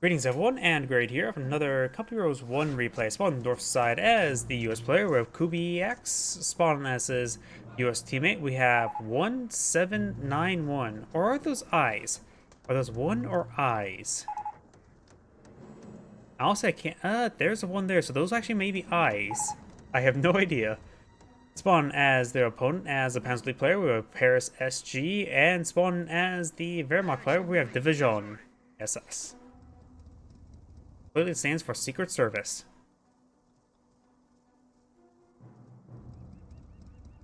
Greetings everyone, and Grade here for another Company Rose 1 replay. Spawn on the north side as the US player. We have CUBYX, spawn as his US teammate. We have 1791. Or are those eyes? Are those one or eyes? I'll say I can't. There's a one there, so those actually may be eyes. I have no idea. Spawn as their opponent as the Panzer player. We have Paris SG, and spawn as the Wehrmacht player. We have Divizion SS. Clearly stands for Secret Service.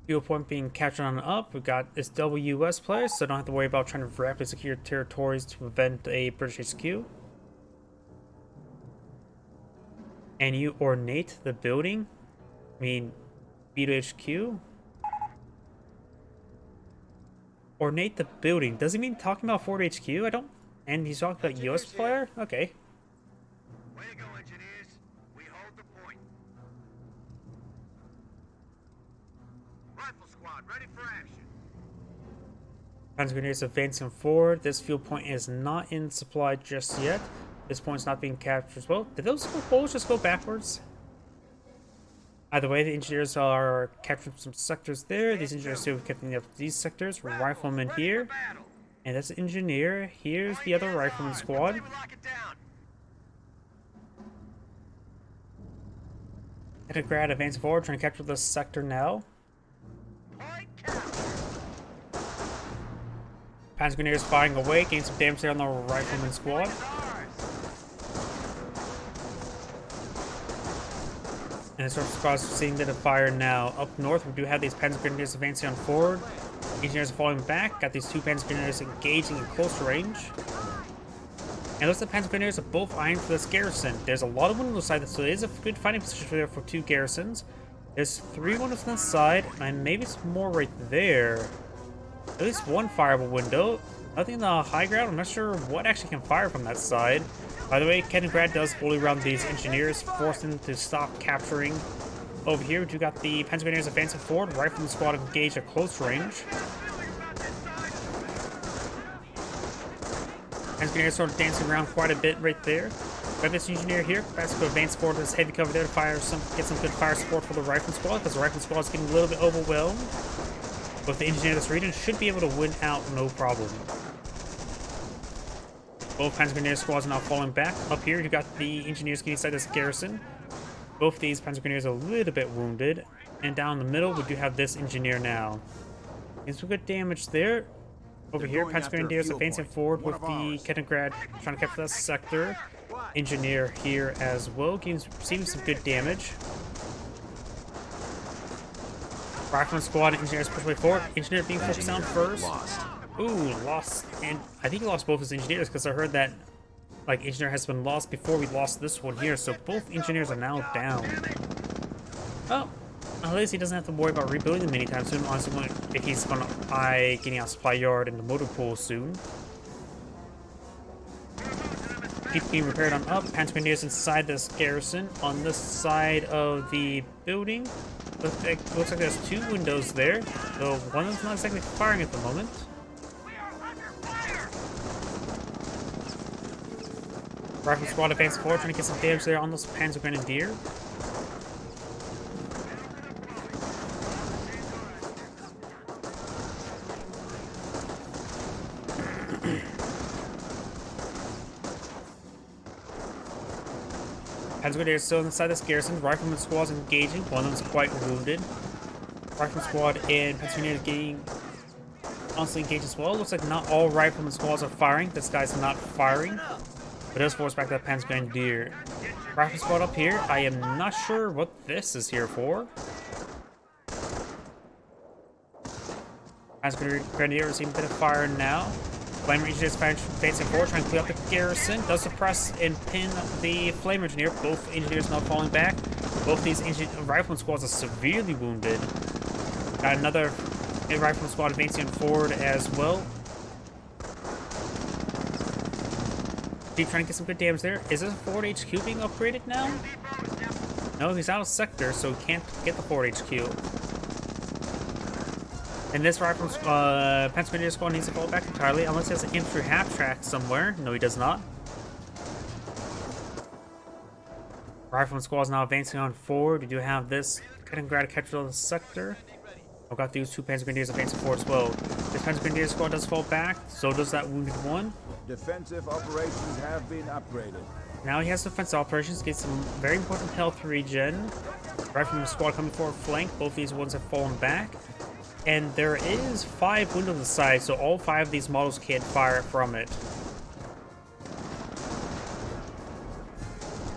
Fuel point being captured on up. We've got this WS players, so don't have to worry about trying to rapidly secure territories to prevent a British HQ. And you ornate the building. I mean, B2HQ. Ornate the building. Does he mean talking about Fort HQ? I don't. And he's talking about US player? Okay. Way to go, engineers. We hold the point. Rifle squad, ready for action. Panzer Grenadiers advancing forward. This fuel point is not in supply just yet. This point's not being captured as well. Did those bullets just go backwards? Either way, the engineers are capturing some sectors there. These engineers still capturing up these sectors. Riflemen here. And that's the engineer. Here's the other rifleman squad. Grad advancing forward, trying to capture this sector now. Panzer Grenadiers firing away, getting some damage there on the rifleman squad. And the sort of squad's seeing the fire now. Up north, we do have these Panzer Grenadiers advancing on forward. Engineers are falling back. Got these two Panzer Grenadiers engaging in close range. And looks like the Panzer Grenadiers are both eyeing for this garrison. There's a lot of windows on the side, so it is a good fighting position there for two garrisons. There's three windows on the side, and maybe some more right there. At least one fireable window. Nothing in the high ground. I'm not sure what actually can fire from that side. By the way, Grad does bully around these engineers, forcing them to stop capturing. Over here, we do got the Panzer Grenadiers advancing forward. Rifleman squad engaged at close range. Panzer Grenadiers sort of dancing around quite a bit right there. We have this engineer here. That's going to advance forward to this heavy cover there to get some good fire support for the rifleman squad, because the rifleman squad is getting a little bit overwhelmed. But the engineer of this region should be able to win out no problem. Both Panzer Grenadier squads are now falling back. Up here, you got the engineers getting inside this garrison. Both these Panzer Grenadiers are a little bit wounded. And down the middle, we do have this engineer now. Getting some good damage there. Over here, Panzer Grenadiers advancing forward with the Grad trying to capture that sector. Engineer here as well, receiving some good damage. Rifleman squad and engineers push way forward. Engineer being focused on first. Ooh, lost. And I think he lost both his engineers, because I heard that engineer has been lost before we lost this one here. So both engineers are now down. Oh, at least he doesn't have to worry about rebuilding them anytime soon. Honestly, if he's gonna eye getting out supply yard and the motor pool soon. Keep being repaired on up. Panzer Grenadiers inside this garrison on this side of the building. Looks like there's two windows there, though one of them's not exactly firing at the moment. Rifle squad advancing forward, trying to get some damage there on those Panzer Grenadier. Panzer Grenadier still inside this garrison. Rifleman squad's engaging. One of them's quite wounded. Rifleman squad and Panzer Grenadier getting honestly engaged as well. Looks like not all Rifleman squads are firing. This guy's not firing. But it does force back that Panzer Grenadier. Rifle squad up here. I am not sure what this is here for. Panzer Grenadier receiving a bit of fire now. Flame Engineers advancing forward, trying to clear up the garrison. Does suppress and pin the Flame Engineer. Both engineers now falling back. Both these Rifleman squads are severely wounded. Got another Rifleman squad advancing forward as well. Keep trying to get some good damage there. Is this Fort HQ being upgraded now? No, he's out of sector, so he can't get the Fort HQ. And this rifle, Panzer Grenadier squad needs to fall back entirely, unless he has an infantry half track somewhere. No, he does not. Rifleman squad is now advancing on forward. We do have this Kaliningrad capital sector. I've got these two Panzer Grenadiers advancing forward as well. This Panzer Grenadier squad does fall back, so does that wounded one. Defensive operations have been upgraded. Now he has defensive operations, gets some very important health regen. Rifleman squad coming forward flank. Both these ones have fallen back. And there is 5 wounded on the side, so all 5 of these models can't fire from it.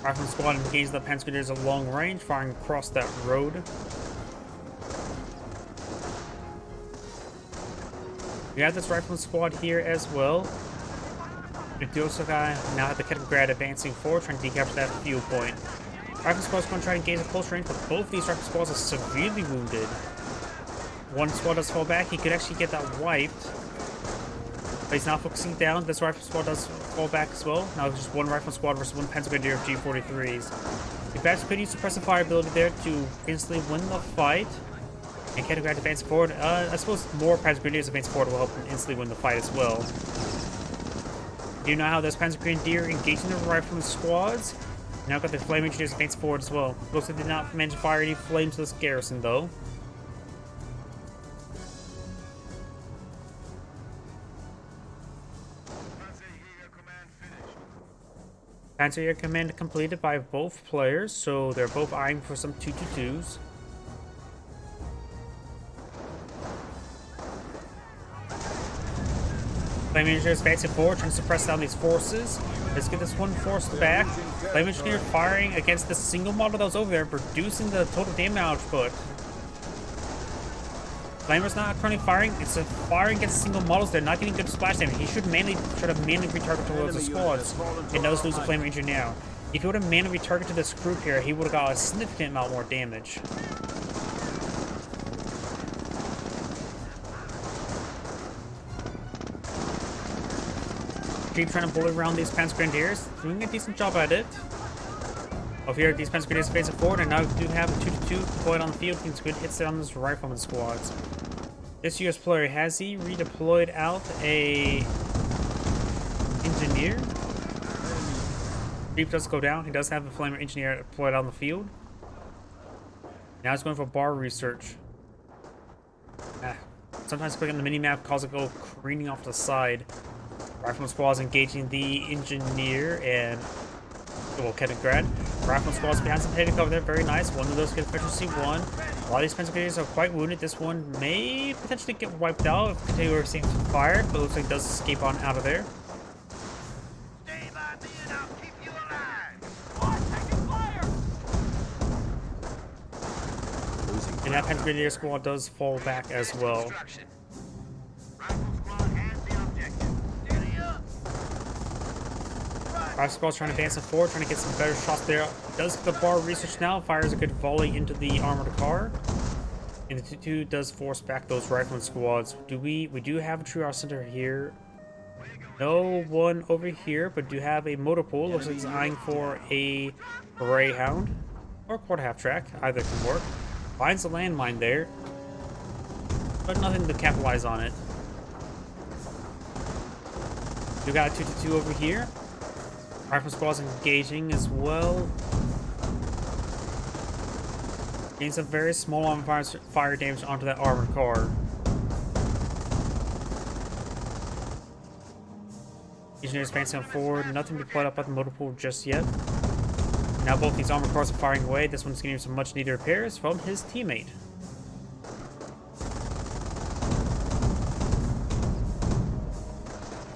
Rifleman squad engages the Panzer Grenadiers at long range, firing across that road. We have this Rifleman squad here as well. We do also now have the Kaliningrad advancing forward, trying to decapture that fuel point. Rifleman squad is going to try and engage at close range, but both these Rifleman squads are severely wounded. One squad does fall back. He could actually get that wiped. But he's now focusing down. This Rifleman squad does fall back as well. Now it's just one Rifleman squad versus one Panzer Grenadier of G43s. The Bats could use suppressive fire ability there to instantly win the fight. And Kaliningrad advance forward. I suppose more Panzer Grenadiers advance forward will help him instantly win the fight as well. You know how this Panzer Grenadier engaging the Rifleman squads. Now got the Flame Engineers advance forward as well. Looks like they did not manage to fire any flames to this garrison though. Panzer Air Command completed by both players, so they're both eyeing for some 222s. Flame Engineers advancing forward, trying to suppress down these forces. Let's get this one force back. Flame Engineer firing against the single model that was over there, reducing the total damage output. Flamer's not currently firing. It's a firing against single models. They're not getting good splash damage. He should mainly try to retarget towards the squads. It does lose a Flamer Engineer now. If he would have manually retargeted to this group here, he would have got a significant amount more damage. Keep trying to bullet around these Panzer Grenadiers. Doing a decent job at it. Over here, these Panzer Grenadiers facing forward, and now we do have a 2-2 deployed on the field. Getting some good hits there on those Rifleman squads. This US player, has he redeployed out a engineer? Jeep does go down. He does have a Flamer Engineer deployed on the field. Now he's going for bar research. Sometimes clicking the mini-map causes it to go careening off the side. Rifleman squad is engaging the engineer and Kaliningrad. Rifleman squad is behind some heavy cover there. Very nice. One of those get efficiency 1. A lot of these Panzer Grenadiers are quite wounded. This one may potentially get wiped out if continuing seeing some fire, but it looks like it does escape on out of there. Stay by me and I'll keep you alive. Squad taking fire. And that Panzer Grenadier squad does fall back as well. Rifle squad has the objective. Steady up. Rifle squad's trying to advance it forward, trying to get some better shots there. Does get the bar research now, fires a good volley into the armored car. And the 2-2 does force back those Rifleman squads. We do have a true arc center here. No one over here, but do have a motor pool. Looks like it's eyeing for a Greyhound or quarter half track. Either can work. Finds a landmine there, but nothing to capitalize on it. We got a 2-2 over here. Rifle squad's engaging as well. Gains a very small on fire damage onto that armored car. Engineers advancing forward. Nothing to be put up at the motor pool just yet. Now both these armored cars are firing away. This one's getting some much needed repairs from his teammate.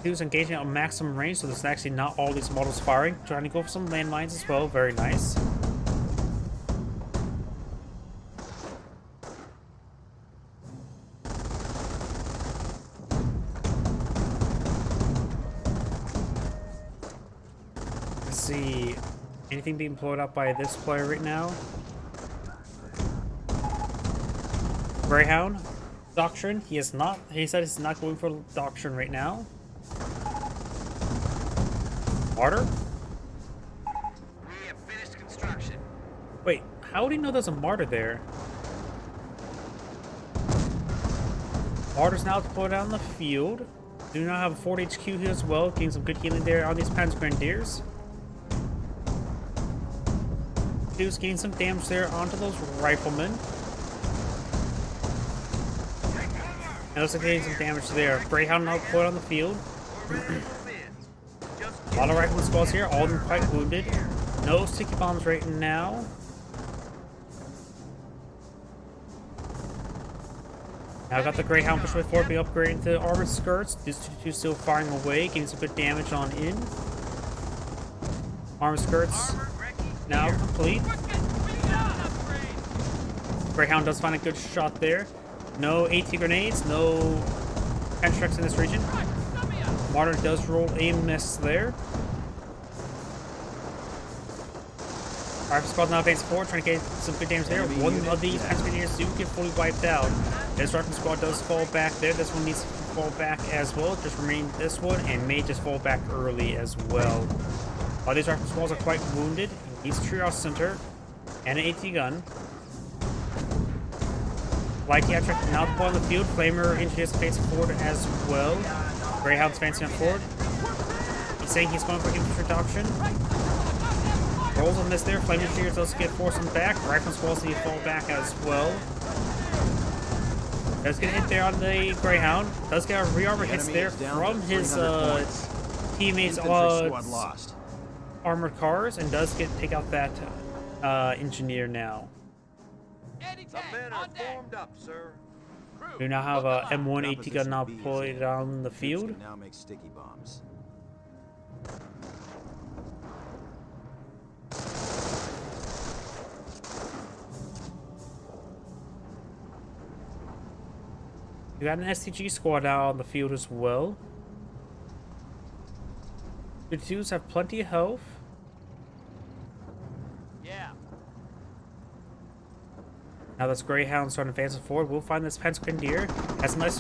He was engaging at maximum range, so there's actually not all these models firing. Trying to go for some landmines as well. Very nice. Let's see. Anything being blown up by this player right now? Greyhound? Doctrine? He is not. He said he's not going for Doctrine right now. Martyr? We have finished construction. Wait, how do you know there's a Martyr there? Martyr's now deployed out on the field. Do not have a 4 HQ here as well, getting some good healing there on these Panzer Grenadiers. 222s gain some damage there onto those riflemen. And looks like getting some damage there. Greyhound now put on the field. A lot of rifleman squads here, all of them quite wounded. No sticky bombs right now. Now I got the Greyhound pushing forward, being upgraded to armored skirts. These 222 still firing away, getting some good damage on in. Armored skirts now complete. Greyhound does find a good shot there. No AT grenades, no constructs in this region. Martyr does roll a miss there. Rifle squad now advancing forward, trying to get some good damage there. One of these Pennsylvanians do get fully wiped out. This rifle squad does fall back there. This one needs to fall back as well. Just remain this one and may just fall back early as well. All these rifle squads are quite wounded. Needs a triage center and an AT gun. Light Theatric now deployed on the field. Flamer engineers facing forward as well. Greyhound's fancy on forward. He's saying he's going for infantry adoption. Rolls on this there. Flame engineers does get forced him back. Rifle squads need to fall back as well. Does get a hit there on the Greyhound. Does get a rearmor hits there from his teammates' armored cars, and does take out that engineer now. The men are formed up, sir. We now have a M1 AT gun now deployed on the field. Now make sticky bombs. We got an STG squad out on the field as well. The twos have plenty of health. Yeah. Now this Greyhound starting advancing forward. We'll find this Grenadier. Has a nice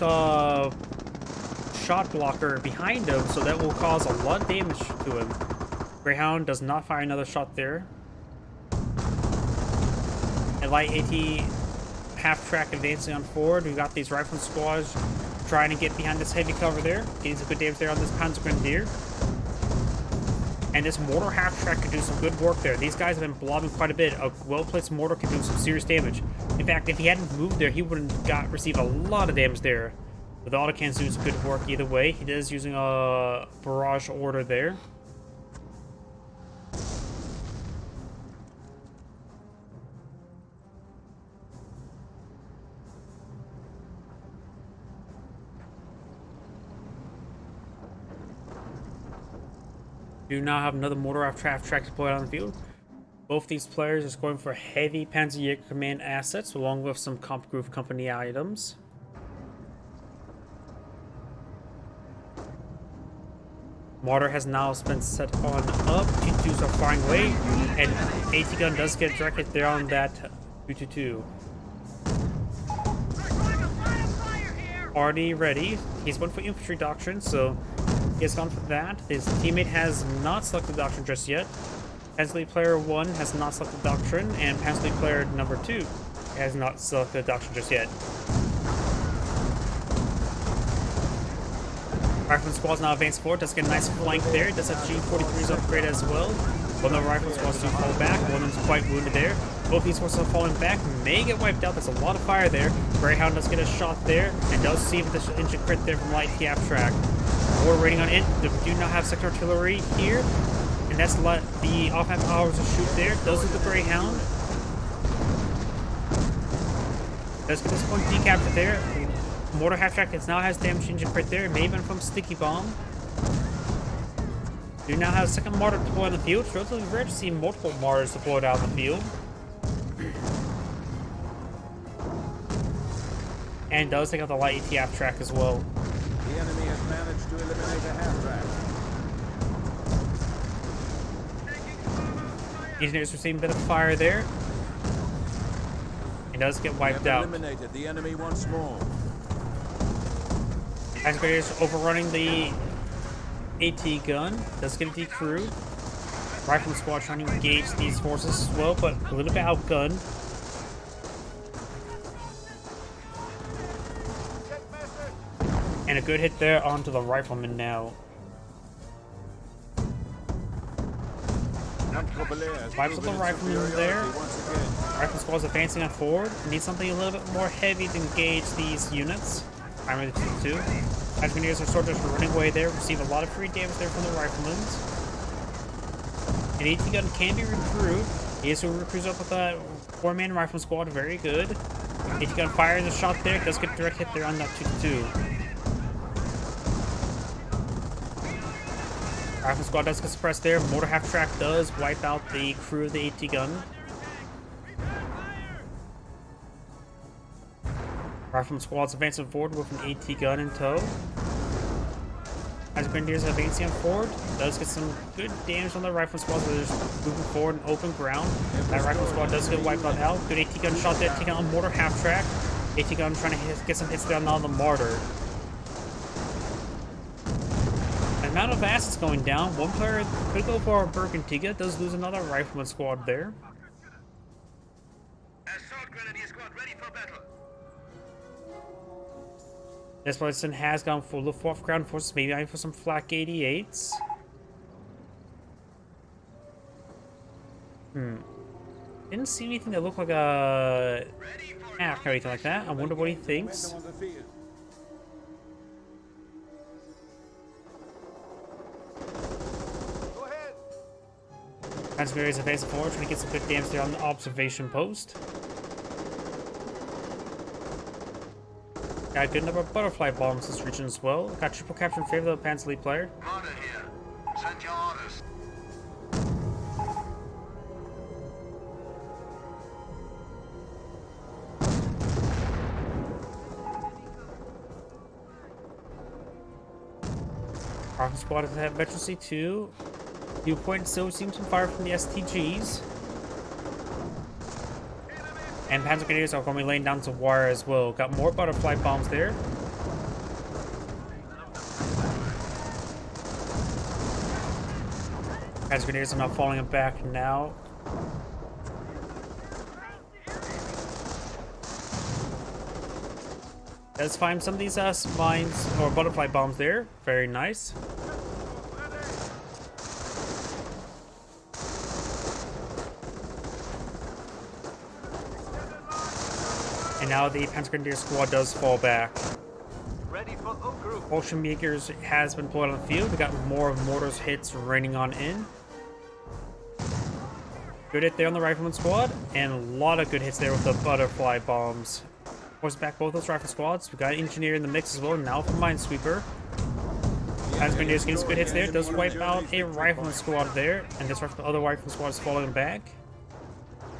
shot blocker behind him, so that will cause a lot of damage to him. Greyhound does not fire another shot there. And light AT half-track advancing on forward. We've got these rifleman squads trying to get behind this heavy cover there. Getting some good damage there on this Grenadier. And this mortar half-track could do some good work there. These guys have been blobbing quite a bit. A well-placed mortar can do some serious damage. In fact, if he hadn't moved there, he would have received a lot of damage there. With autocannons doing some good work either way. He is using a barrage order there. Do now have another mortar half-track deployed on the field. Both these players are going for heavy Panzerjäger command assets along with some Comp Groove Company items. Mortar has now been set on up. T2s are firing away, and AT gun does get directed there on that 222. Already ready. He's went for infantry doctrine, so he has gone for that. His teammate has not selected doctrine just yet. Pensley player 1 has not selected doctrine, and Pensley player number 2 has not selected doctrine just yet. Rifleman squad's now advancing forward. Does get a nice flank there. Does have G43's upgrade as well. One of the rifle squads do fall back. One of them's quite wounded there. Both these forces are falling back. May get wiped out. There's a lot of fire there. Greyhound does get a shot there, and does receive this engine crit there from light TF track. We're waiting on it. We do not have second artillery here, and that's let the offensive powers to shoot there. Does with the Greyhound. Does get this one decaptured there. Mortar half-track now has damage engine crit there. It may have been from sticky bomb. Do now have a second mortar deployed on the field. It's relatively rare to see multiple mortars deployed out in the field. And does take out the light ATF track as well. The enemy has managed to eliminate a half-track. Engineers receiving a bit of fire there. It does get wiped out. Eliminated the enemy once more. Excavators overrunning the AT gun. Does get a decrew. Rifleman squad trying to engage these forces as well, but a little bit outgunned. And a good hit there onto the rifleman now. Saint-Tropez Wipes up the rifleman there. once again. Rifle squad's advancing on forward. Need something a little bit more heavy to engage these units. Primarily the two. Engineers and soldiers are running away there. Receive a lot of free damage there from the riflemen. An AT gun can be recruited. He is recruits up with a 4-man rifle squad. Very good. AT gun fires a shot there. Does get direct hit there on that 2-2. Rifle squad does get suppressed there. Mortar half track does wipe out the crew of the AT gun. Rifleman squad's advancing forward with an AT gun in tow. As Grenadiers advancing forward, does get some good damage on the rifle squad. So they're just moving forward in open ground. That rifle squad does get wiped out. Good AT gun shot there, taking out a mortar half track. AT gun trying to get some hits down on the martyr. The amount of assets going down. One player could go for a Bergantiga. Does lose another rifleman squad there. Assault Grenadier Squad ready for battle. This person has gone for Luftwaffe ground forces, maybe eyeing for some flak 88s. Didn't see anything that looked like a half or anything like that. I wonder what he thinks. Go ahead. Transmitter is advancing forward, trying to get some good damage there on the observation post. Got a good number of butterfly bombs this region as well. Got triple capture in favor of the Panzer League player. Commander here. Send your orders. Rifle squad has had Veteran C2. Viewpoint still seems to fire from the STGs. And Panzer Grenadiers are going to be laying down to wire as well. Got more butterfly bombs there. Panzer Grenadiers are not falling back now. Let's find some of these mines or butterfly bombs there. Very nice. And now the Panzer Grenadier squad does fall back. Ready for O group. Ocean Makers has been pulled on the field. We got more of mortars hits raining on in. Good hit there on the Rifleman squad, and a lot of good hits there with the butterfly bombs. Force back both those rifle squads. We got Engineer in the mix as well. Now for Minesweeper. Panzer Grenadiers getting some good hits there. Does wipe out a Rifleman squad there, and this other Rifleman squad is falling back.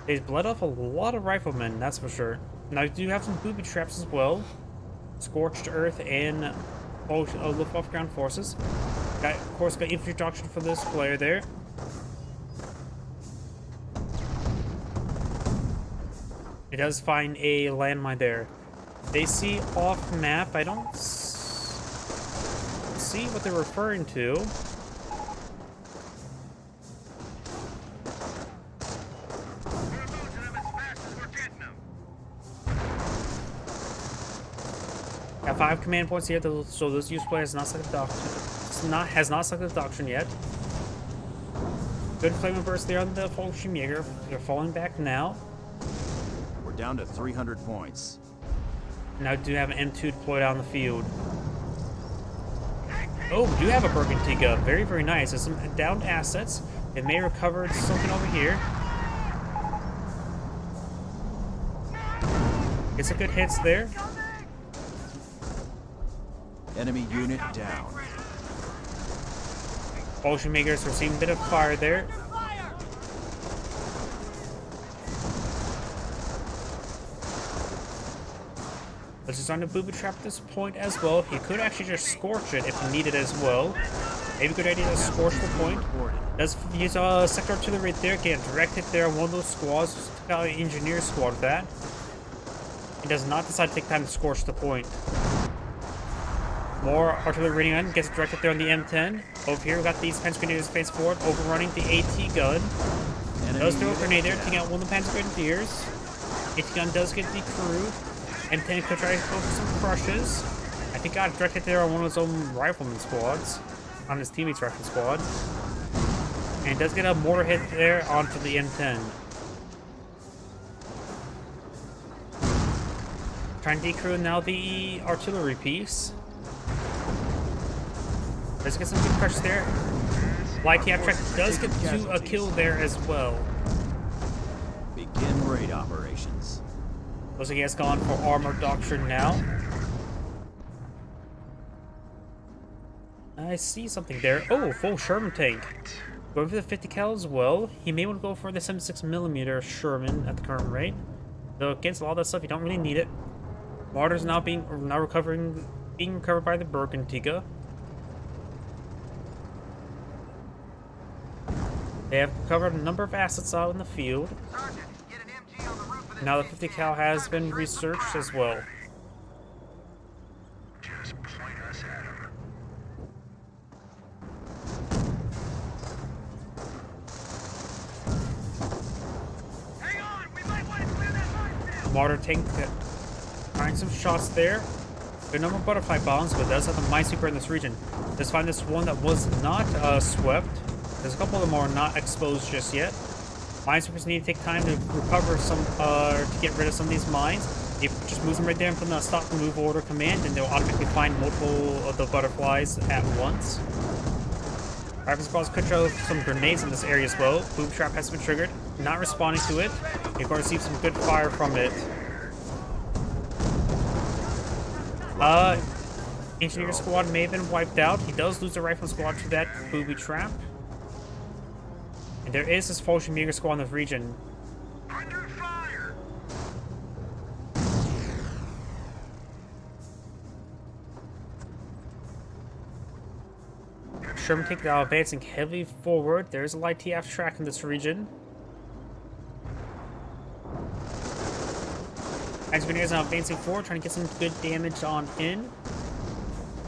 He's bled off a lot of riflemen, that's for sure. Now, we do have some booby traps as well. Scorched Earth and Luftwaffe ground forces. Got, of course, got infantry doctrine for this player there. It does find a landmine there. They see off map. I don't see what they're referring to. Got 5 command points here, so this use player has not sucked the doctrine. Has not sucked the doctrine yet. Good flaming burst there on the Fallschirmjäger. They're falling back now. We're down to 300 points. Now do have an M2 deployed out on the field. Oh, we do have a Bergantiga. Very, very nice. There's some downed assets. It may recover something over here. Get some good hits there. Enemy unit down. Fallschirmjägers are seeing a bit of fire there. Let's just on the booby trap at this point as well. He could actually just scorch it if needed as well. Maybe a good idea to scorch the point. Does use a sector artillery there, get a direct hit there on one of those squads. Just took out an engineer squad with that. He does not decide to take time to scorch the point. More artillery raiding on, gets directed there on the M10. Over here, we got these Panzer Grenadiers face forward, overrunning the AT gun. Does throw a grenade there, taking out one of the Panzer Grenadiers. AT gun does get decrewed. M10 could try to go for some crushes. I think got directed there on one of his own rifleman squads, on his teammate's rifle squad. And does get a mortar hit there onto the M10. Trying to decrew now the artillery piece. Does get some good pressure there. Light TF track does get to a kill there as well. Begin raid operations. Looks like he has gone for armor doctrine now. I see something there. Oh, full Sherman tank. Going for the 50 cal as well. He may want to go for the 76mm Sherman at the current rate. Though against a lot of that stuff, you don't really need it. Mortars now being recovered by the Bergantiga. They have recovered a number of assets out in the field. Sergeant, get an MG on the roof of this Now the 50 cal has been researched as well. Just point us at him. Hang on, we might want to clear that minefield. Mortar tank find some shots there. Good number of butterfly bombs, but does have a minesweeper in this region. Let's find this one that was not swept. There's a couple of them are not exposed just yet. Minesweepers need to take time to recover some, to get rid of some of these mines. If just moves them right there and put them on a stop and move order command, and they'll automatically find multiple of the butterflies at once. Rifle squads could throw some grenades in this area as well. Boob trap has been triggered, not responding to it. You're going to receive some good fire from it. Engineer squad may have been wiped out. He does lose the rifle squad to that booby trap. And there is this Fallschirmjäger squad in the region. Under fire. Sherman tank now advancing heavily forward. There is a light TF track in this region. Engineers now advancing forward, trying to get some good damage on in.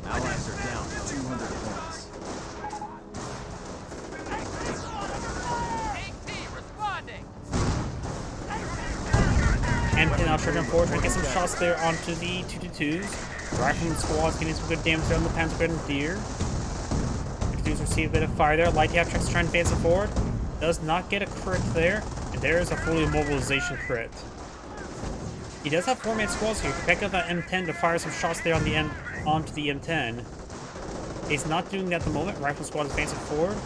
Allies are down to 200 points. M10 now charging forward, trying to get some shots there onto the 222s. Rifleman squad's getting some good damage there on the Panzer Grenadier. 222s receive a bit of fire there. Light TF tracks trying to advance it forward. Does not get a crit there. And there is a fully immobilization crit. He does have 4-man squads here. Pick up that M10 to fire some shots there on the onto the M10. He's not doing that at the moment. Rifle squad is advancing forward.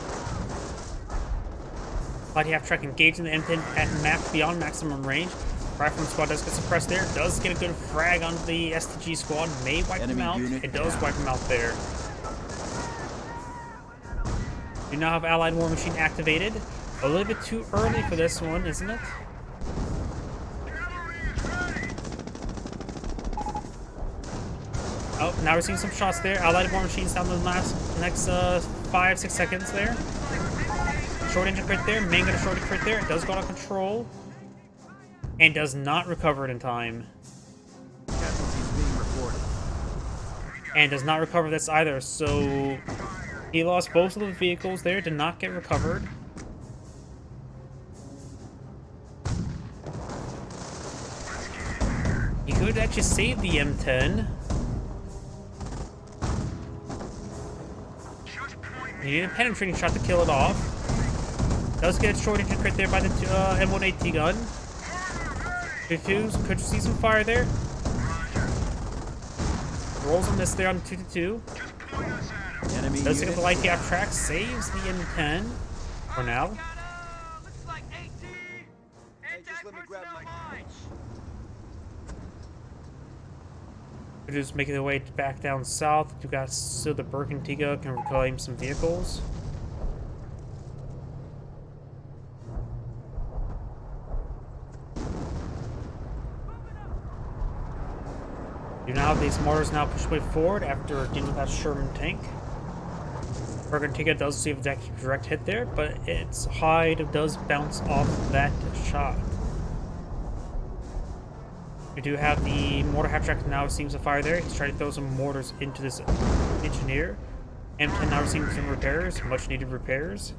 Light TF track engaging the M10 at beyond maximum range. Rifleman squad does get suppressed there. Does get a good frag on the STG squad. May wipe him out. It does wipe him out there. Do now have Allied War Machine activated. A little bit too early for this one, isn't it? Oh, now we're seeing some shots there. Allied War Machines down to the next 5-6 seconds there. Short engine crit there. Main gun short crit there. It does go out of control. And does not recover it in time. Casualties being reported. And does not recover this either, so he lost both of the vehicles there, did not get recovered. He could actually save the M10. He needed a penetrating shot to kill it off. Does get a short engine crit there by the M1AT gun. 222s could see some fire there. Rolls a miss there on 222. Enemy Does take up unit the light TF track, saves the M10 for now. Looks like AT. Anti-personnel mines. They're just making their way back down south. You got still the Bergantiga can reclaim some vehicles. You now have these mortars now push way forward after dealing with that Sherman tank. Bergantiga does receive a direct hit there, but its hide does bounce off that shot. We do have the mortar half track now seems to fire there. He's trying to throw some mortars into this engineer. M10 now receiving some repairs, much needed repairs.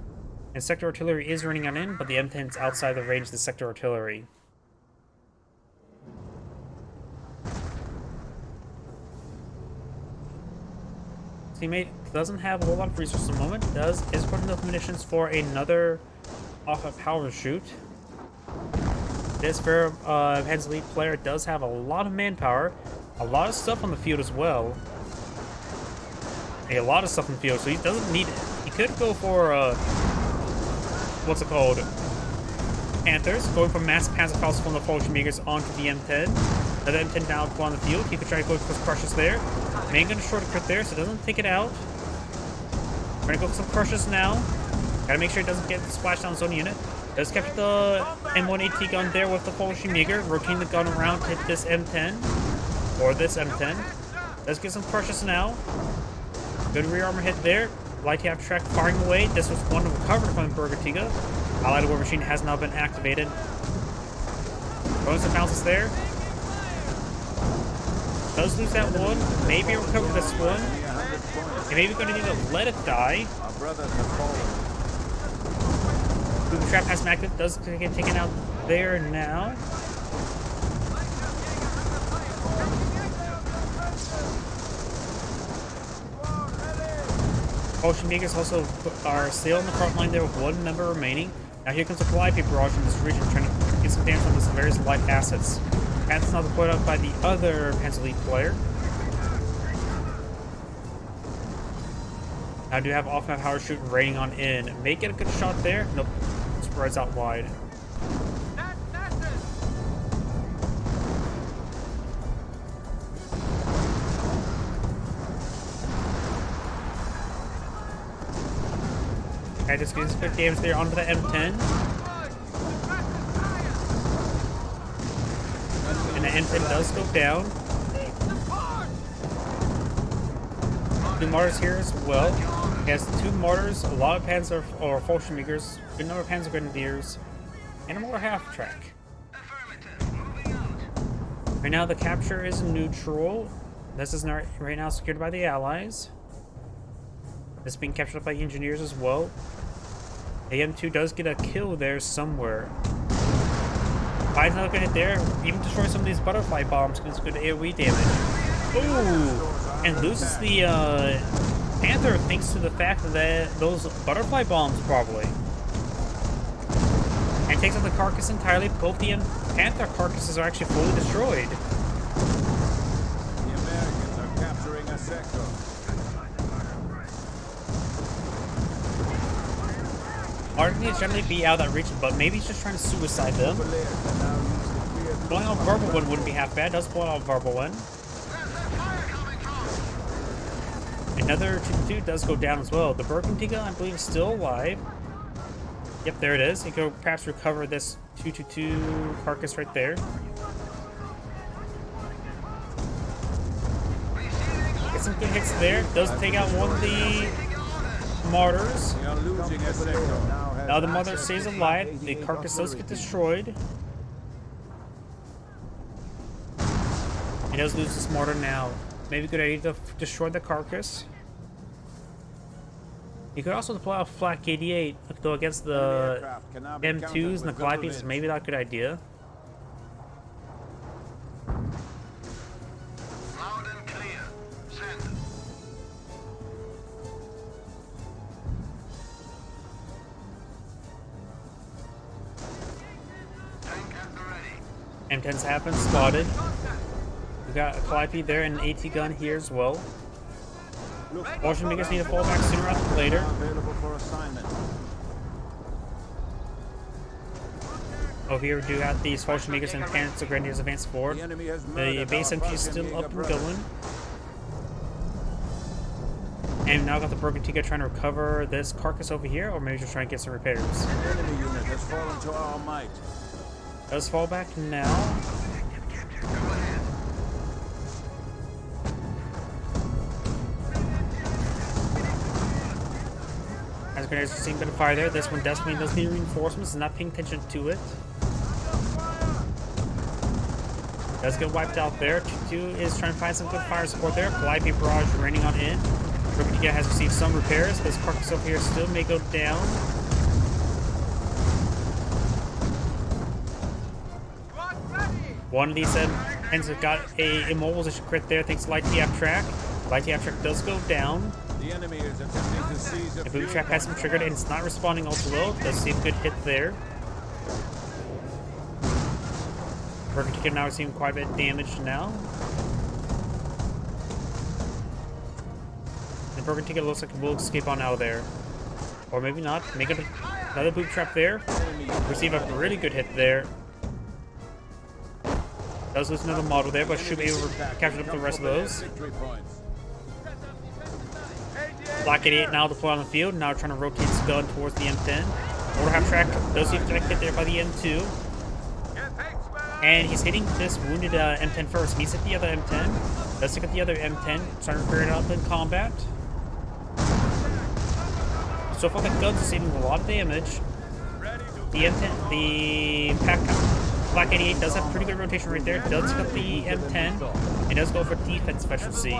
And sector artillery is running on in, but the M10 is outside the range of the sector artillery. teammate doesn't have a whole lot of resources at the moment. Is putting enough munitions for another off a power shoot. This fair Heads Elite player does have a lot of manpower, a lot of stuff on the field as well. A lot of stuff in the field, so he doesn't need it. He could go for what's it called? Panthers, going from mass panzer files from the Fallschirmjägers onto the M10. The M10 now go on the field. He could try to go for crushes there. Main gun short a crit there, so doesn't take it out. We're gonna go for some crushes now. Gotta make sure he doesn't get the splash down zone unit. Does capture the M1 AT gun there with the Fallschirmjäger, rotating the gun around to hit this M10. Or this M10. Does get some crushes now. Good rear armor hit there. Light half track firing away. This was one recovered from the Bergetiga. Allied War Machine has now been activated. Throwing some bounces there. Does lose that one. Maybe recover this one. And maybe going to need to let it die. Booby trap has been active. Does get taken out there now. Fallschirmjägers also are still on the front line there with one member remaining. Now here comes a Calliope barrage from this region, trying to get some damage on these various light assets. That's now deployed out by the other Panzer Elite player. Now do have off-map power shoot raining on in. May get a good shot there. Nope. Spreads out wide. Okay, just getting some good damage there onto the M10. And the M10 does go down. 2 mortars here as well. He has 2 mortars, a lot of Panzer or Fallschirmjägers, good number of Panzer Grenadiers, and a more half track. Right now the capture is neutral. This is not right now secured by the Allies. This is being captured up by the engineers as well. The M2 does get a kill there somewhere. Finds another good hit there. Even destroy some of these butterfly bombs because it's good AoE damage. Ooh! And loses the Panther thanks to the fact that those butterfly bombs probably. And takes out the carcass entirely. Both the Panther carcasses are actually fully destroyed. The Americans are capturing a sector. Arden needs to generally be out of that region, but maybe he's just trying to suicide them. Blowing out verbal one wouldn't be half bad. Does blow out verbal one. Another 2-2 does go down as well. The Bergentiga, I believe, is still alive. Yep, there it is. He could perhaps recover this 2-2 carcass right there. Get some good hits there. Does take out one of the mortars. Now the mother stays alive. The carcass does get destroyed. He does lose this mortar now. Maybe a good idea to destroy the carcass. You could also deploy a flak 88, though against the M2s and the Calipes is maybe not a good idea. Loud and clear. Send. Tank at the ready. M10s have been spotted. We got a Calliope there and an AT gun here as well. Fallschirmjägers need to fall back sooner rather than later. Available for assignment. Over here we do have these Fallschirmjägers and Panzer Grenadiers advance forward. The base MG is still up and going. And now got the Bergentiga trying to recover this carcass over here, or maybe just trying to get some repairs. Enemy unit has fallen to our might. Does fall back now. As Grenadiers are seeing a bit of fire there. This one definitely does need reinforcements. Is not paying attention to it. Does get wiped out there. 2-2 is trying to find some good fire support there. Calliope barrage raining on in. Bergentiga has received some repairs. This carcass over here still may go down. One of these ends have got a immobilization crit there thanks to light TF track. Light TF track does go down. The enemy is attempting to seize a The booby fuel trap has been point. triggered and it's not responding all too well. Does see a good hit there. Broken Ticket now receiving quite a bit of damage now. The Broken Ticket looks like it will escape on out of there. Or maybe not. Make it another booby trap there. Receive a really good hit there. Does lose another model there, but should be able to capture up the rest of those. Black 88 now deployed on the field, now trying to rotate his gun towards the M10. Mortar half track does seem to get hit there by the M2. And he's hitting this wounded M10 first. He's hit the other M10. Does look at the other M10, starting to figure it out in combat. So far the gun's receiving a lot of damage. The M10, the pack Black 88 does have pretty good rotation right there. Does pick up the M10. It does go for defense efficiency.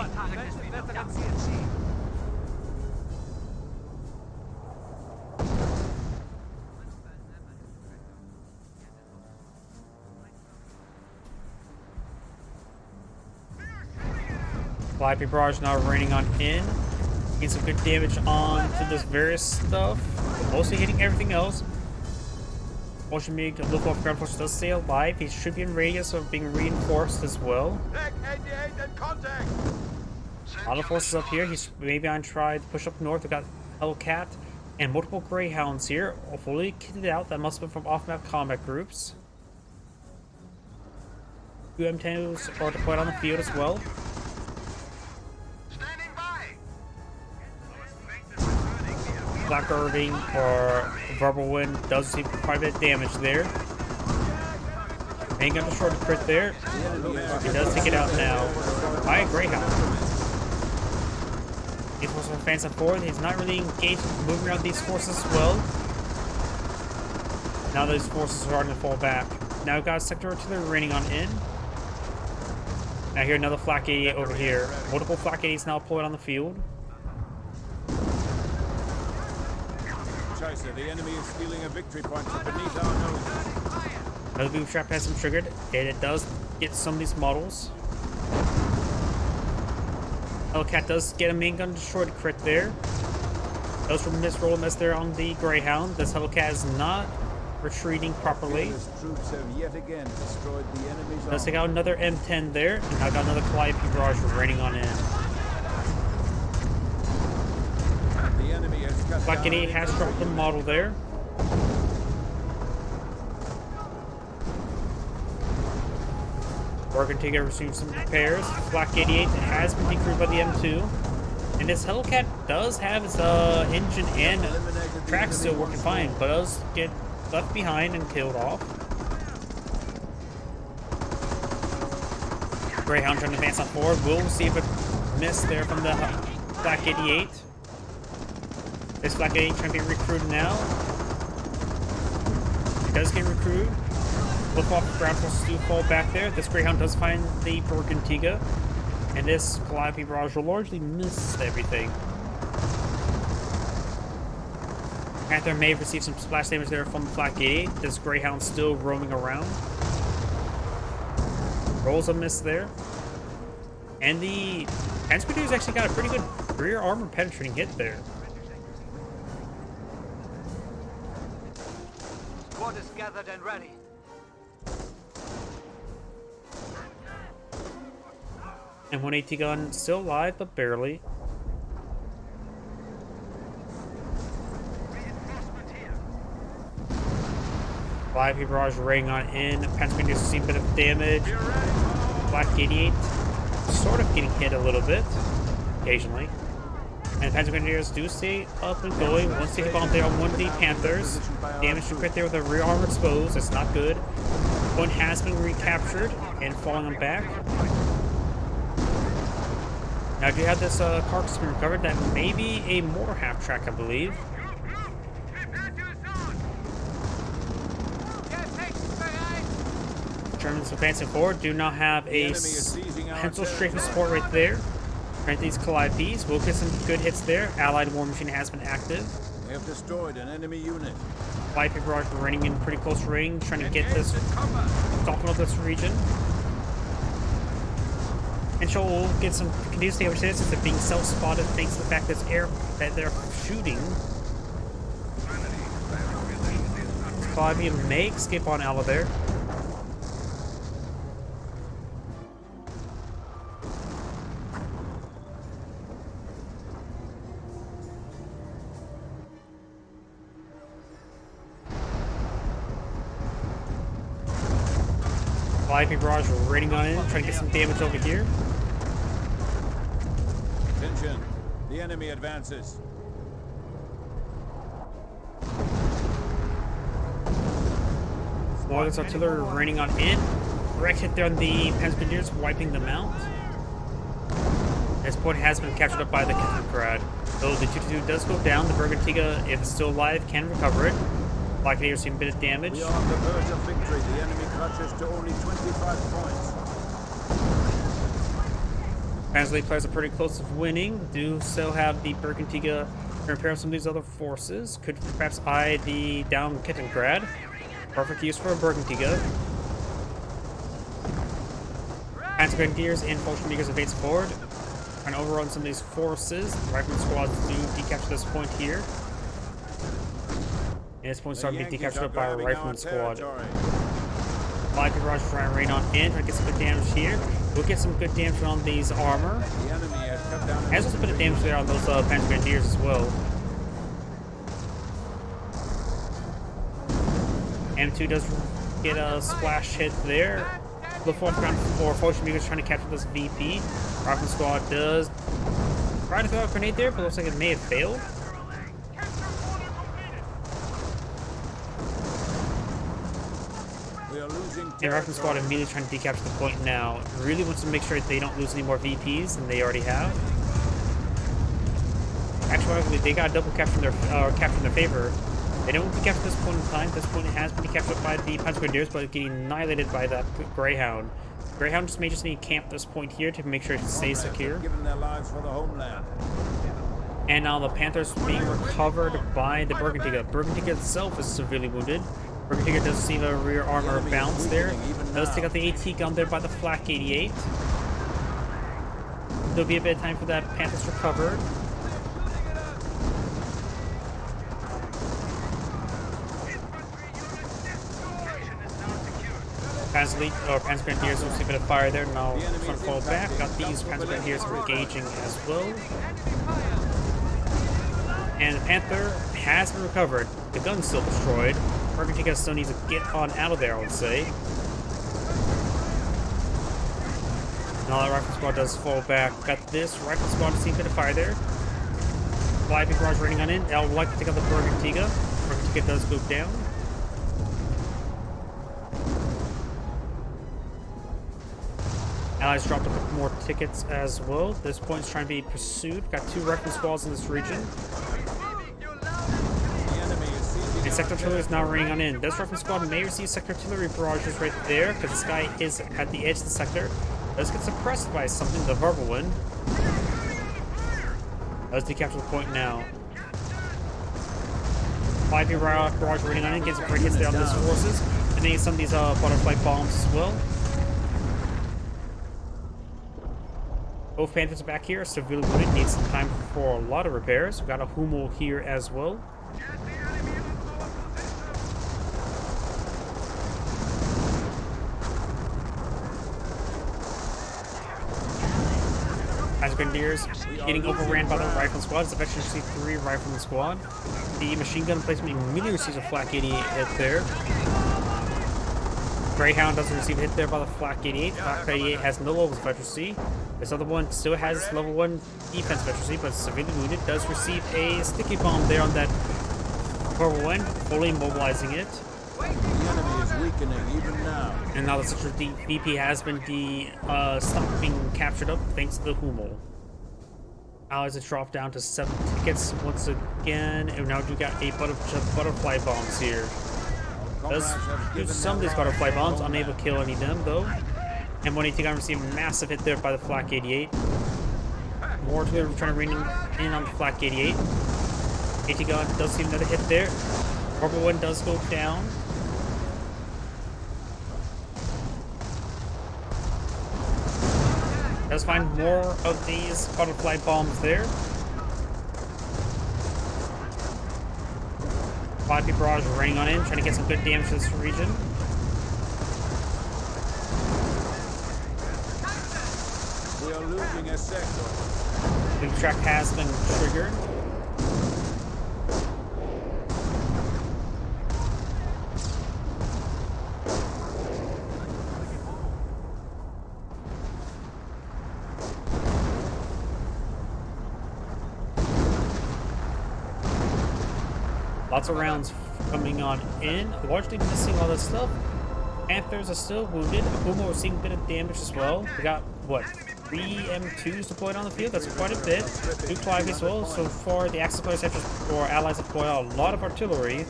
Flappy Barrage now raining on in. Getting some good damage on to this various stuff. Mostly hitting everything else. Motion being a little off ground force does stay alive. He should be in radius of being reinforced as well. A lot of forces up here. He's maybe on try to push up north. We've got Hellcat and multiple Greyhounds here. Fully kitted out. That must have been from off-map combat groups. 2 M10s are deployed on the field as well. Black Irving or Verbal Wind does receive quite a bit of damage there. Ain't gonna short the crit there. He does take it out now by a Greyhound. These forces are advancing forward. He's not really engaged moving around these forces as well. Now those forces are starting to fall back. Now we've got a sector artillery raining on in. Now here another Flak 88 over here. Multiple Flak 88s now deployed on the field. The enemy is stealing a victory point from beneath our noses. Another boom trap has been triggered, and it does get some of these models. Hellcat does get a main gun destroyed crit there. Does roll a miss there on the Greyhound. This Hellcat is not retreating properly. Troops have yet again destroyed the enemy's Let's take out another M10 there, and now got another Calliope Barrage raining on in. Black 88 has dropped the model there. We're going to receive some repairs. Black 88 has been decrewed by the M2. And this Hellcat does have its engine and track still working fine, but does get left behind and killed off. Greyhound trying to advance on forward. We'll receive a miss there from the Black 88. This Black 88 trying to be recruited now. It does get recruited. Look off ground forces do fall back there. This Greyhound does find the Bergantiga. And this Calliope Barrage will largely miss everything. Panther may have received some splash damage there from the Flak 88. This Greyhound still roaming around. Rolls a miss there. And the Pansperdu's actually got a pretty good rear armor penetrating hit there. Squad is gathered and ready. And 180 gun still alive, but barely. Five barrage raining on in. Pansperdu see a bit of damage. Black 88 sort of getting hit a little bit, occasionally. And Panzer do stay up and going. Once they hit on there on one of the Panthers. Damage to crit there with a rear armor exposed. That's not good. One has been recaptured and falling on back. Now, if you have this carcass been recovered, that may be a mortar half track, I believe. Germans advancing forward do not have a pencil strafing support right there. Right, these Calliopes will get some good hits there. Allied war machine has been active. They have destroyed an enemy unit. Calliope Barrage running in pretty close range, trying to get this, soften up this region. And Shoal will get some continuous damage hits as they're being self-spotted thanks to the fact that they're shooting. Clavia may escape on out of there. Ivy Barrage raining on in, trying to get some damage over here. Attention, the enemy advances. Morgan's artillery raining on in. Direct hit there on the Penspendiers, wiping them out. This point has been captured up by the Grad. Though the 2-2 does go down, the Bergantiga, if it's still alive, can recover it. Blockade receiving a bit of damage. We are on the verge of victory. The enemy clutches to only 25 points. Translate players are pretty close to winning. Do still have the Bergantiga to repair some of these other forces. Could perhaps eye the down Kettengrad. Perfect use for a Bergantiga. Panzergrenadiers and Bolsheviks advance forward. Trying to overrun some of these forces. The rifleman squads do decapture this point here. And this point started being decaptured up by a rifleman squad. Light barrage trying to rain on in, trying to get some good damage here. We'll get some good damage on these armor. Has also a bit of damage there on those Panzergrenadiers as well. M2 does get a splash hit there. The fourth round for Bolsheviks trying to capture this VP. Rifleman squad does try to throw a grenade there, but looks like it may have failed. The Rifleman squad immediately trying to decapture the point now. Really wants to make sure they don't lose any more VPs than they already have. Actually, they got a double capture in their favor. They don't decapture this point in time. This point has been decaptured by the Panzergrenadiers, but getting annihilated by that Greyhound. Greyhound may just need to camp this point here to make sure it stays secure. Given their lives for the homeland. And now the Panthers being recovered by the Bergantiga. Bergantiga itself is severely wounded. Bergantiga does receive a rear armor bounce there. Does take out the AT gun there by the Flak 88. There'll be a bit of time for that Panthers to recover. Panzergrenadiers will see a bit of fire there. Now trying to fall back. Got these Panzergrenadiers engaging as well. And the Panther has been recovered. The gun's still destroyed. Bergantiga still needs to get on out of there, I would say. Now the Rifle Squad does fall back. Got this Rifle Squad to see a bit of fire there. Fly big barrage raining on in. I would like to take out the Bergantiga. Bergantiga does go down. Allies dropped a couple more tickets as well. This point is trying to be pursued. Got 2 Rifle Squads in this region. And Sector Artillery is now raining on in. This Rifle Squad may receive Sector Artillery barrages right there, because this guy is at the edge of the sector. Does get suppressed by something, the verbal wind. Does decapture the point now. 5 barrage raining on in, gets a great hits there on those forces. And then some of these butterfly bombs as well. Both Panthers are back here. Severely wounded, needs some time for a lot of repairs. We've got a Hummel here as well. Panzergrenadiers getting overran by the Rifleman squad. It's eventually received 3 Rifleman squad. The machine gun placement immediately receives a Flak 88 hit there. Greyhound doesn't receive a hit there by the Flak 88. Flak 88 has no level efficiency. This other one still has level 1 defense efficiency, but severely wounded. Does receive a sticky bomb there on that purple one, fully immobilizing it. The enemy is weakening even now. And now the Sector VP has been stopped being captured up thanks to the Hummel. Allies have dropped down to 7 tickets once again, and now we got a bunch of butterfly bombs here. Does do some of these butterfly bombs, unable to kill any of them though. And when he received a massive hit there by the Flak 88. More to trying to rain in on the Flak 88. AT gun does see another hit there. Purple one does go down. Does find more of these butterfly bombs there. Flappy barrage raining on in, trying to get some good damage to this region. We are losing a sector. Loop track has been triggered. Lots of rounds coming on in. Largely missing all this stuff. Panthers are still wounded. Humo is seeing a bit of damage as well. We got, what, 3 M2s deployed on the field? That's quite a bit. 2 Clive as well. So far, the Axis players have just, or allies have deployed a lot of artillery.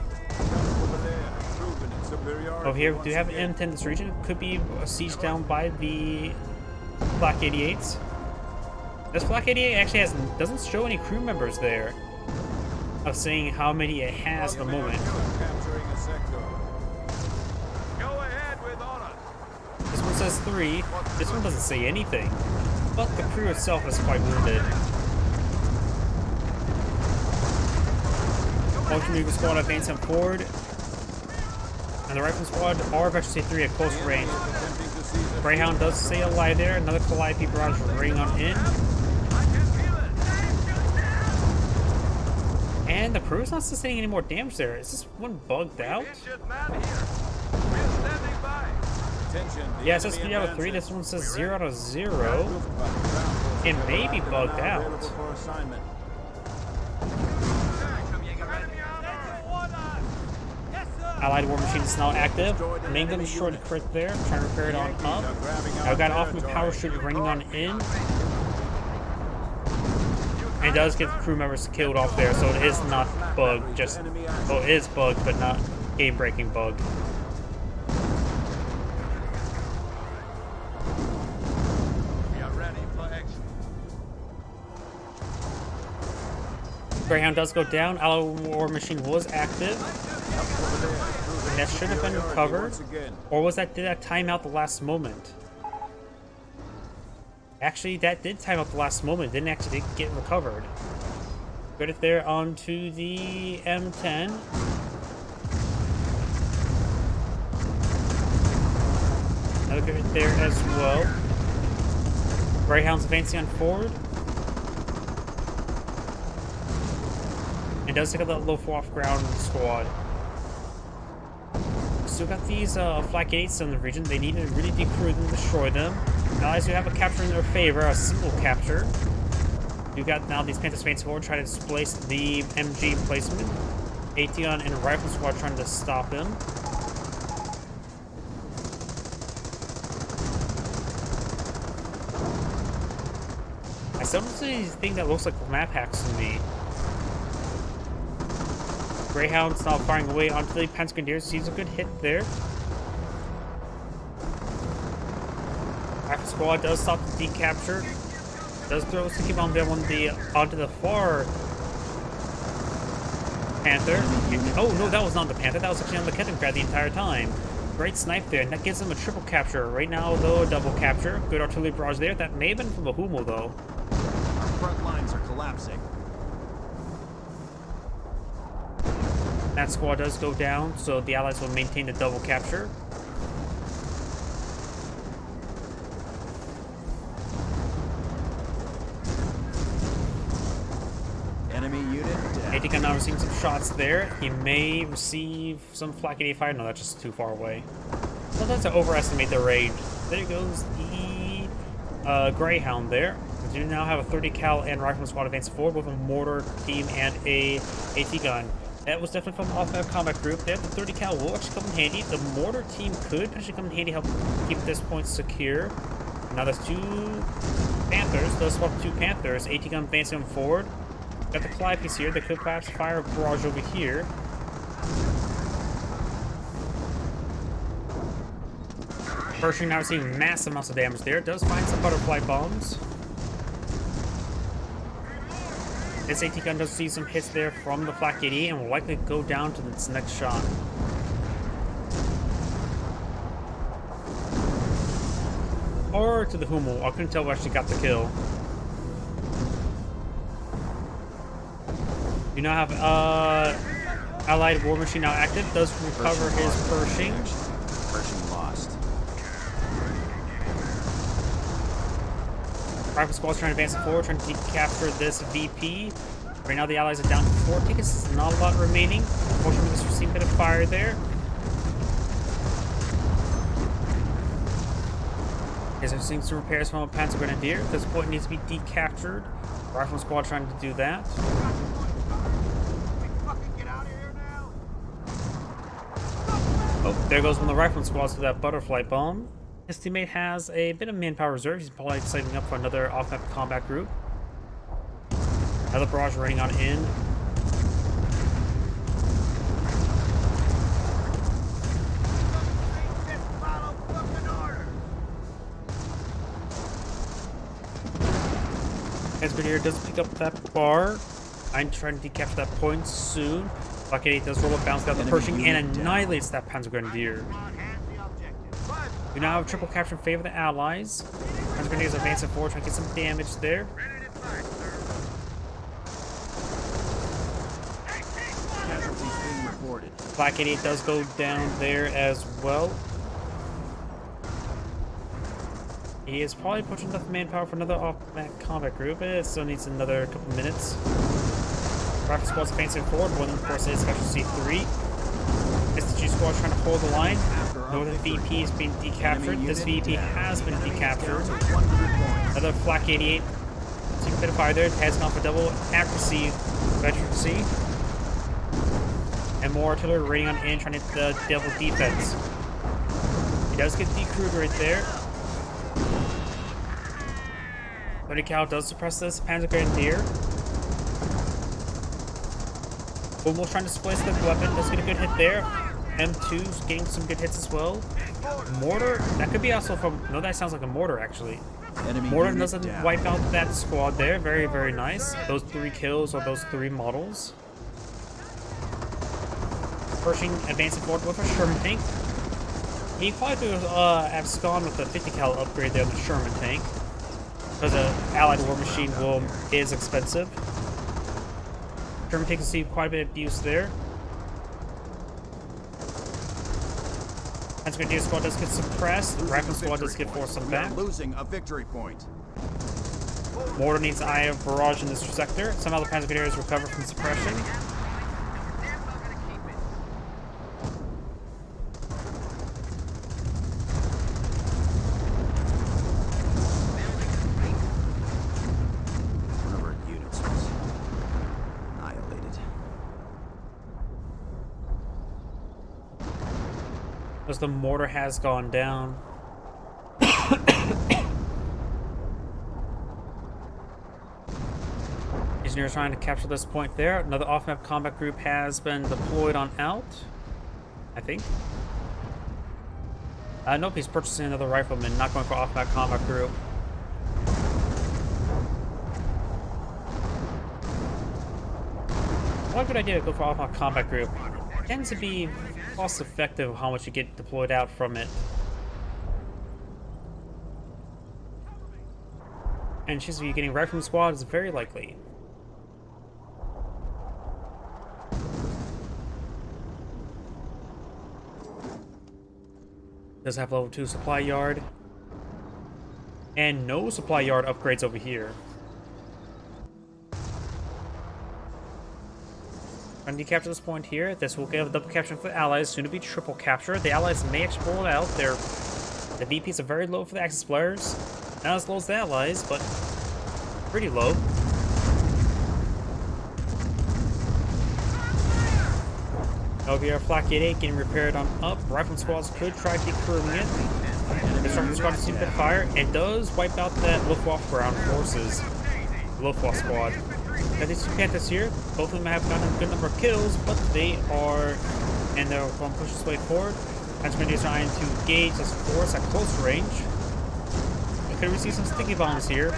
Over here, we do have an M10 in this region. Could be sieged down by the Flak 88s. This Flak 88 actually doesn't show any crew members there. Of saying how many it has at the moment. This one says 3. This one doesn't say anything. But the crew itself is quite wounded. Ultra Eagle Squad advancing forward. And the Rifle Squad are eventually 3 at close range. Greyhound does stay alive there. Another Calliope barrage raining on in. And the crew's not sustaining any more damage there. Is this one bugged out? Yeah, it says 3 out of 3. This one says 0 out of 0. It may be bugged out. Allied War Machine is now active. Main gun destroyed right there. Trying to repair it on up. I've got off from power shoot raining on in. And it does get the crew members killed off there, so it is not bugged. Just, well, it is bugged, but not game-breaking bug. We are ready for action. Greyhound does go down. Allied War Machine was active. And that should have been recovered. Or was that, did that time out the last moment? Actually, that did time up the last moment. Didn't actually get recovered. Good it there onto the M10. Another good hit there as well. Greyhound's advancing on forward. It does take out that low off ground squad. Still got these Flak 8s in the region. They need to really decrew them, destroy them. Allies who have a capture in their favor, a single capture. You got now these Panthers advancing forward, trying to displace the MG placement. AT-gun and Rifle Squad trying to stop him. I still don't see anything that looks like map hacks to me. Greyhound's now firing away onto the Grenadiers. Sees a good hit there. Rifle Squad does stop the decapture. Does throw a sticky bomb there onto the far Panther. Oh no, that was not the Panther. That was actually on the Kettenkrad the entire time. Great snipe there, and that gives him a triple capture. Right now, though, a double capture. Good artillery barrage there. That may have been from a Humo, though. Our front lines are collapsing. That squad does go down, so the Allies will maintain the double capture. Enemy unit down. AT-gun now receiving some shots there. He may receive some Flak 85. No, that's just too far away. Sometimes I overestimate the range. There goes the Greyhound there. We do now have a 30 cal and rifleman squad advancing forward with a mortar team and a AT-gun. That was definitely from off-map combat group there. The 30 cal will actually come in handy. The mortar team could potentially come in handy, help keep this point secure. Now there's 2 Panthers. Those swap 2 Panthers. AT-gun advancing forward. Got the Calliope's here. They could perhaps fire a barrage over here. Pershing now receiving massive amounts of damage there. It does find some butterfly bombs. This AT-gun does see some hits there from the Flak 88 and will likely go down to its next shot. Or or to the Hummel. I couldn't tell who actually got the kill. You now have Allied War Machine now active. Does recover his Pershing. Pershing lost. Rifle Squad's trying to advance forward, trying to capture this VP. Right now the Allies are down to 4 tickets. There's not a lot remaining. Fortunately, we've seen a bit of fire there. As we're seeing some repairs from a Panzer Grenadier. This point needs to be decaptured. Rifle Squad trying to do that. Oh, there goes one of the Rifle Squads to that butterfly bomb. His teammate has a bit of manpower reserve. He's probably saving up for another off-map combat group. Another barrage running on in. As Grenadier does pick up that bar. I'm trying to decapture that point soon. Blockade 8 does roll up, bounce down the Pershing, and annihilates that Panzer Grenadier. We now have triple capture in favor of the Allies. Panzer Grenadiers advancing forward, trying to get some damage there. Casualties being reported. Blockade 8 does go down there as well. He is probably pushing enough manpower for another off-map combat group, but it still needs another couple minutes. Rifle Squad's advancing forward. One, of course, is Special C3. SDG Squad trying to hold the line. Northern VP is being decaptured. This VP has been decaptured. Another Flak 88. See a bit of fire there. Has gone for double accuracy, veterancy. And more artillery raiding on in, trying to hit the devil defense. He does get decrewed right there. 30 cal does suppress this Panzer Grenadier. Almost trying to displace the weapon. Does get a good hit there. M2's getting some good hits as well. Mortar, that could be also from, no, that sounds like a mortar actually. Mortar doesn't wipe out that squad there. Very, very nice. Those 3 kills or those 3 models. Pershing advancing forward with a Sherman tank. He probably could abscond with the 50 cal upgrade there on the Sherman tank. Because an Allied War Machine is expensive. Sherman tank can see quite a bit of abuse there. Panzer Grenadier Squad does get suppressed. Rifle Squad does get forced some back. Losing a victory point. Mortar needs eye of barrage in this sector. Somehow the Panzer Grenadiers recover from suppression. As the mortar has gone down. Engineers trying to capture this point there. Another off-map combat group has been deployed on out, I think. Nope, he's purchasing another rifleman, not going for off-map combat group. What a good idea to go for off-map combat group. It tends to be cost effective how much you get deployed out from it. And chances of you getting rifleman squad is very likely. Does have level 2 supply yard. And no supply yard upgrades over here. Trying to capture this point here. This will give a double capture for the Allies, soon to be triple capture. The Allies may actually pull it out. The VPs are very low for the Axis players. Not as low as the Allies, but pretty low. Over here, Flak 88 getting repaired on up. Rifle squads could try decrewing it. Construction squad to see a bit of fire. It does wipe out that Luftwaffe ground forces. Luftwaffe squad. Now these 2 Panthers here, both of them have gotten a good number of kills, but they are, and they're going to push this way forward. Panzer is trying to engage this force at close range. We could receive some sticky bombs here.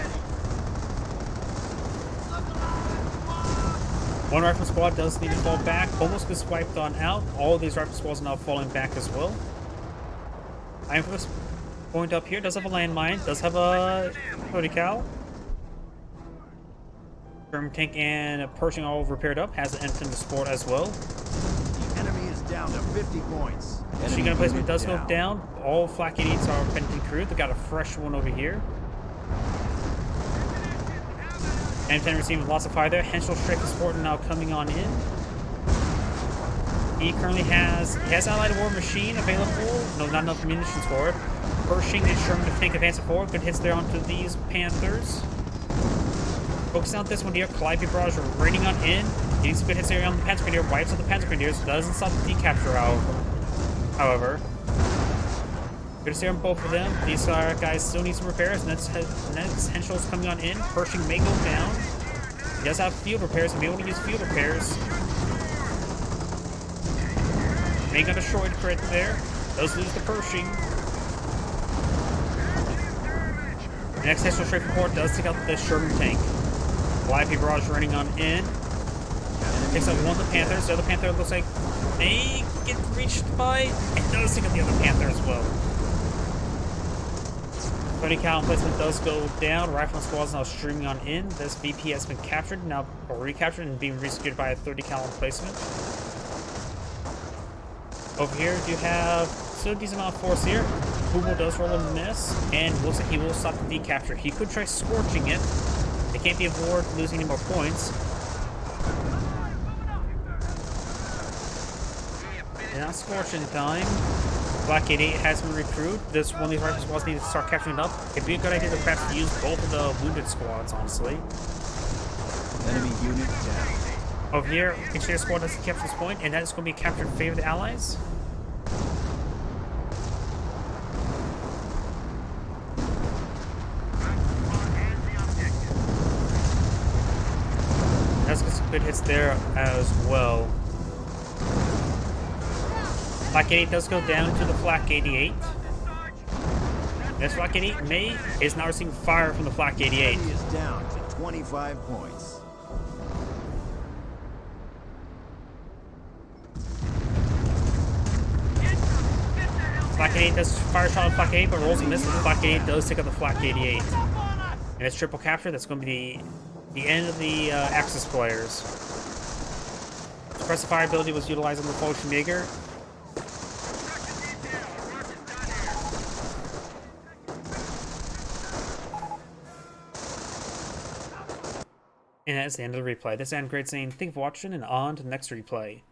One rifle squad does need to fall back. Almost gets wiped on out. All of these rifle squads are now falling back as well. Point up here does have a landmine, does have a 30 cal. German tank and Pershing all repaired up, has an ensign to sport as well. The enemy is down to 50 points. Machine gun placement does go down. All flak 88s are been crewed. They got a fresh one over here. M10 receiving lots of fire there. Henschel straight to sport now coming on in. He currently has Allied War Machine available. No, not enough munitions for it. Pershing and Sherman to tank advancing forward. Good hits there onto these Panthers. Focusing on this one here. Calliope Barrage raining on in. Getting some good hits there on the Panzer Grenadier. Wipes out the Panzer Grenadiers. Doesn't stop the decapture however. Good to see on both of them. These guys still need some repairs. Next Henschel's coming on in. Pershing may go down. He does have field repairs. He may want to use field repairs. May got destroyed crit there. Does lose the Pershing. Next Henschel straight for port does take out the Sherman tank. Calliope Barrage running on in. Takes out one of the Panthers. The other Panther looks like may get reached by. It does take out the other Panther as well. 30 cal emplacement does go down. Rifleman squad's now streaming on in. This VP has been captured, now or recaptured, and being resecured by a 30 cal emplacement. Over here, you have still a decent amount of force here. Hummel does roll a miss, and looks like he will stop the decapture. He could try scorching it. It can't be avoided losing any more points. Not scorching time. Black 88 has been recruited. This one of these rifle squads need to start capturing it up. It'd be a good idea to perhaps use both of the wounded squads, honestly. Enemy unit down. Over here, Engineer squad doesn't capture this point, and that is going to be captured in favor of the Allies. That's got some good hits there as well. Flak 88 does go down to the Flak 88. This Flak 88 is now receiving fire from the Flak 88. Enemy is down to 25 points. Flak 88 does fire shot on Flak 88, but rolls a miss. And Flak 88 does take out the Flak 88. And it's triple capture. That's going to be the end of the Axis players. Suppressive fire ability was utilized on the Fallschirmjäger. And that's the end of the replay. This is Great saying, thank you for watching, and on to the next replay.